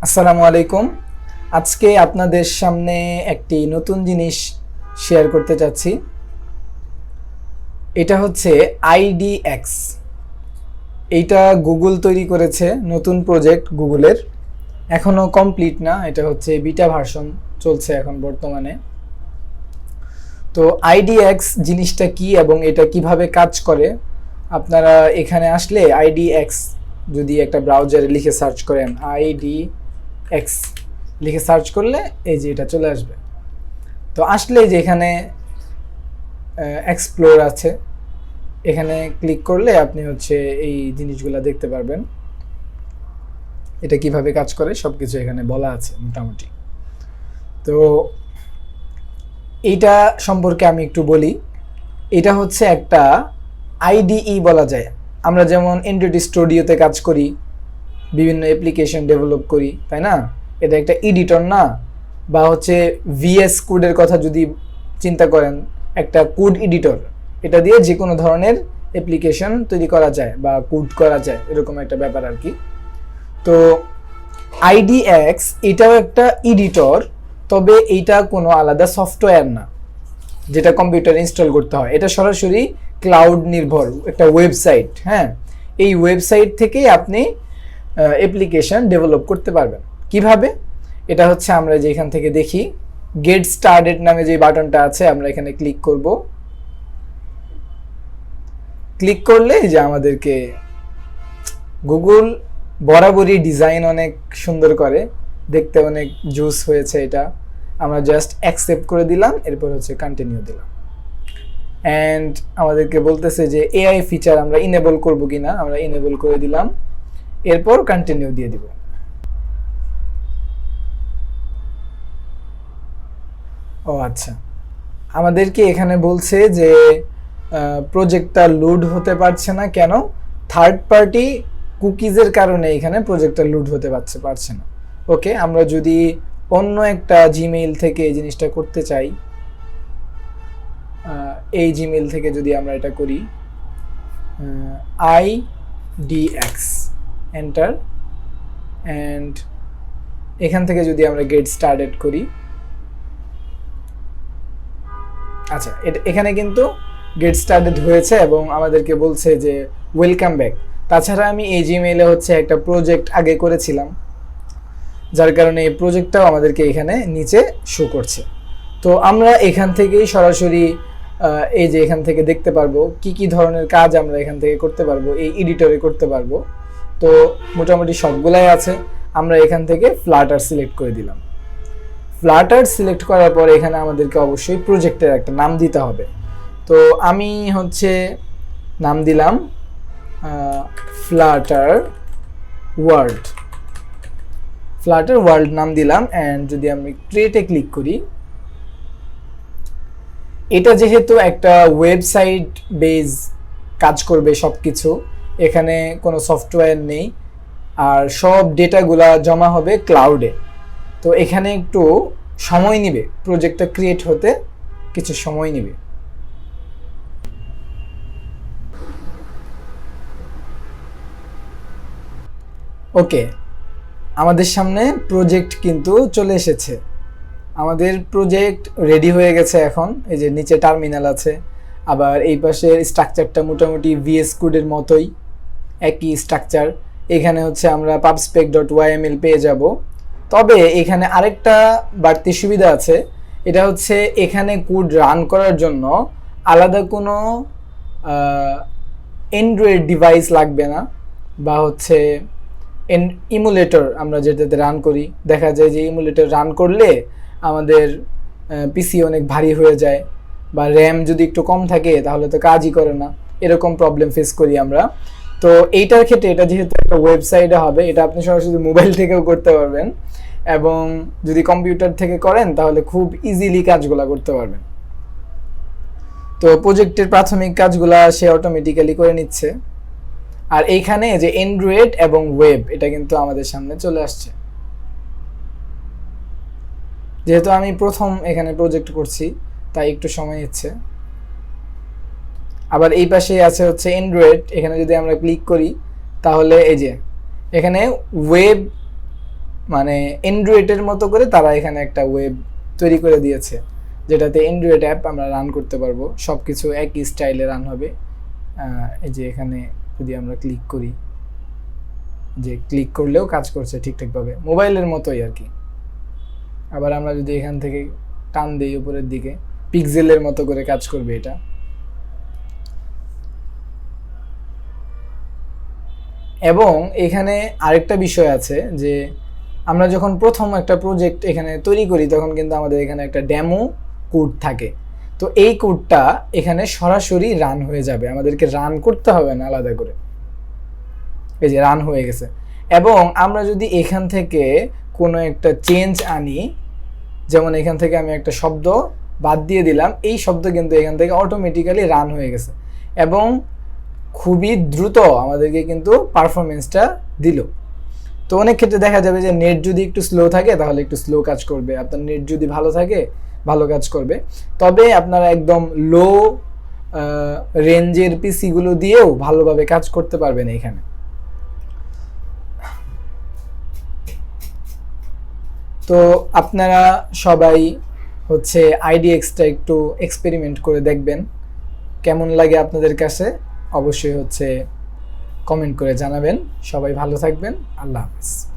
আসসালামু আলাইকুম। আজকে আপনাদের সামনে একটি নতুন জিনিস শেয়ার করতে চাচ্ছি। এটা হচ্ছে IDX। এইটা গুগল তৈরি করেছে, নতুন প্রজেক্ট গুগলের, এখনও কমপ্লিট না। এটা হচ্ছে বিটা ভার্সন চলছে এখন বর্তমানে। তো IDX জিনিসটা কি এবং এটা কিভাবে কাজ করে, আপনারা এখানে আসলে IDX যদি একটা ব্রাউজারে লিখে সার্চ করেন, IDX লিখে সার্চ করলে এই যে এটা চলে আসবে। তো আসলে যে এখানে এক্সপ্লোর আছে, এখানে ক্লিক করলে আপনি হচ্ছে এই জিনিসগুলো দেখতে পারবেন। এটা কিভাবে কাজ করে সব কিছু এখানে বলা আছে মোটামুটি। তো এইটা সম্পর্কে আমি একটু বলি। এটা হচ্ছে একটা IDE বলা যায়। আমরা যেমন অ্যান্ড্রয়েড স্টুডিওতে কাজ করি, বিভিন্ন অ্যাপ্লিকেশন ডেভেলপ করি, তাই না? এটা একটা এডিটর না? বা হচ্ছে VS কোডের কথা যদি চিন্তা করেন, একটা কোড এডিটর, এটা দিয়ে যে কোনো ধরনের অ্যাপ্লিকেশন তৈরি করা যায় বা কোড করা যায়, এরকম একটা ব্যাপার আর কি। তো IDX এটাও একটা এডিটর, তবে এইটা কোনো আলাদা সফটওয়্যার না যেটা কম্পিউটারে ইনস্টল করতে হয়। এটা সরাসরি ক্লাউড নির্ভর একটা ওয়েবসাইট। হ্যাঁ, এই ওয়েবসাইট থেকেই আপনি অ্যাপ্লিকেশন ডেভেলপ করতে পারবেন। কিভাবে? এটা হচ্ছে আমরা যে এখান থেকে দেখি, গেট স্টার্টেড নামে যে বাটনটা আছে, আমরা এখানে ক্লিক করব। ক্লিক করলে যে আমাদেরকে গুগল বরাবরই ডিজাইন অনেক সুন্দর করে, দেখতে অনেক জুস হয়েছে। এটা আমরা জাস্ট অ্যাকসেপ্ট করে দিলাম, এরপর হচ্ছে কন্টিনিউ দিলাম। অ্যান্ড আমাদেরকে বলতেছে যে AI ফিচার আমরা ইনেবল করব কিনা, আমরা ইনেবল করে দিলাম, এরপর কন্টিনিউ দিয়ে দিব। ও আচ্ছা, আমাদেরকে এখানে বলছে যে প্রজেক্টটা লোড হতে পারছে না। কেন? থার্ড পার্টি কুকিজের কারণে এখানে প্রজেক্টটা লোড হতে পারছে না। ওকে, আমরা যদি অন্য একটা জিমেইল থেকে এই জিনিসটা করতে চাই, এই জিমেইল থেকে যদি আমরা এটা করি, IDX এন্টার, অ্যান্ড এখান থেকে যদি আমরা গেট স্টার্টেড করি, আচ্ছা এখানে কিন্তু গেট স্টার্টেড হয়েছে এবং আমাদেরকে বলছে যে ওয়েলকাম ব্যাক। তাছাড়া আমি এই জিমেইলে হচ্ছে একটা প্রজেক্ট আগে করেছিলাম, যার কারণে এই প্রজেক্টটাও আমাদেরকে এখানে নিচে শো করছে। তো আমরা এখান থেকেই সরাসরি এই যে এখান থেকে দেখতে পারবো কি কি ধরনের কাজ আমরা এখান থেকে করতে পারবো, এই এডিটরে করতে পারবো। তো মোটামুটি সবগুলাই আছে। আমরা এখান থেকে ফ্লাটার সিলেক্ট করে দিলাম। ফ্লাটার সিলেক্ট করার পরে এখানে আমাদেরকে অবশ্যই প্রজেক্টের একটা নাম দিতে হবে। তো আমি হচ্ছে নাম দিলাম ফ্লাটার ওয়ার্ল্ড। ফ্লাটার ওয়ার্ল্ড নাম দিলাম, অ্যান্ড যদি আমি ক্রিয়েটে ক্লিক করি, এটা যেহেতু একটা ওয়েবসাইট বেজ কাজ করবে সব কিছু, এখানে কোনো সফটওয়্যার নেই, আর সব ডেটাগুলা জমা হবে ক্লাউডে। তো এখানে একটু সময় নেবে, প্রজেক্টটা ক্রিয়েট হতে কিছু সময় নেবে। ওকে, আমাদের সামনে প্রজেক্ট কিন্তু চলে এসেছে। আমাদের প্রজেক্ট রেডি হয়ে গেছে এখন। এই যে নিচে টার্মিনাল আছে, আবার এই পাশের স্ট্রাকচারটা মোটামুটি VS কোডের মতোই, একই স্ট্রাকচার। এখানে হচ্ছে আমরা pubspec.yml পেয়ে যাব। তবে এখানে আরেকটা বাড়তি সুবিধা আছে, এটা হচ্ছে এখানে কোড রান করার জন্য আলাদা কোনো অ্যান্ড্রয়েড ডিভাইস লাগবে না, বা হচ্ছে ইমুলেটর আমরা যেটাতে রান করি, দেখা যায় যে ইমুলেটর রান করলে আমাদের পিসি অনেক ভারী হয়ে যায়, বা র্যাম যদি একটু কম থাকে তাহলে তো কাজই করে না, এরকম প্রবলেম ফেস করি আমরা। তো এইটার ক্ষেত্রে এটা যেহেতু একটা ওয়েবসাইটে হবে, এটা আপনি সরাসরি মোবাইল থেকেও করতে পারবেন, এবং যদি কম্পিউটার থেকে করেন তাহলে খুব ইজিলি কাজগুলো করতে পারবেন। তো প্রজেক্টের প্রাথমিক কাজগুলা সে অটোমেটিক্যালি করে নিচ্ছে। আর এইখানে যে অ্যান্ড্রয়েড এবং ওয়েব, এটা কিন্তু আমাদের সামনে চলে আসছে। যেহেতু আমি প্রথম এখানে প্রজেক্ট করছি তাই একটু সময় নিচ্ছে। আবার এই পাশে আছে হচ্ছে অ্যান্ড্রয়েড, এখানে যদি আমরা ক্লিক করি তাহলে এই যে এখানে ওয়েব মানে অ্যান্ড্রয়েডের মতো করে তারা এখানে একটা ওয়েব তৈরি করে দিয়েছে, যেটাতে অ্যান্ড্রয়েড অ্যাপ আমরা রান করতে পারবো, সব কিছু একই স্টাইলে রান হবে। এই যে এখানে যদি আমরা ক্লিক করি, যে ক্লিক করলেও কাজ করছে ঠিকঠাকভাবে, মোবাইলের মতোই আর কি। আবার আমরা যদি এখান থেকে টান দিই উপরের দিকে, পিক্সেলের মতো করে কাজ করবে এটা। এবং এখানে আরেকটা বিষয় আছে যে আমরা যখন প্রথম একটা প্রজেক্ট এখানে তৈরি করি তখন কিন্তু আমাদের এখানে একটা ডেমো কোড থাকে। তো এই কোডটা এখানে সরাসরি রান হয়ে যাবে, আমাদেরকে রান করতে হবে না আলাদা করে। এই যে রান হয়ে গেছে। এবং আমরা যদি এখান থেকে কোনো একটা চেঞ্জ আনি, যেমন এখান থেকে আমি একটা শব্দ বাদ দিয়ে দিলাম, এই শব্দ কিন্তু এখান থেকে অটোমেটিক্যালি রান হয়ে গেছে এবং খুবই দ্রুত আমাদেরকে কিন্তু পারফরমেন্সটা দিল। তো অনেক ক্ষেত্রে দেখা যাবে যে নেট যদি একটু স্লো থাকে তাহলে একটু স্লো কাজ করবে, আপনার নেট যদি ভালো থাকে ভালো কাজ করবে। তবে আপনারা একদম লো রেঞ্জের পিসিগুলো দিয়েও ভালোভাবে কাজ করতে পারবেন এখানে। তো আপনারা সবাই হচ্ছে আইডিএক্সটা একটু এক্সপেরিমেন্ট করে দেখবেন, কেমন লাগে আপনাদের কাছে অবশ্যই হচ্ছে কমেন্ট করে জানাবেন। সবাই ভালো থাকবেন, আল্লাহ হাফেজ।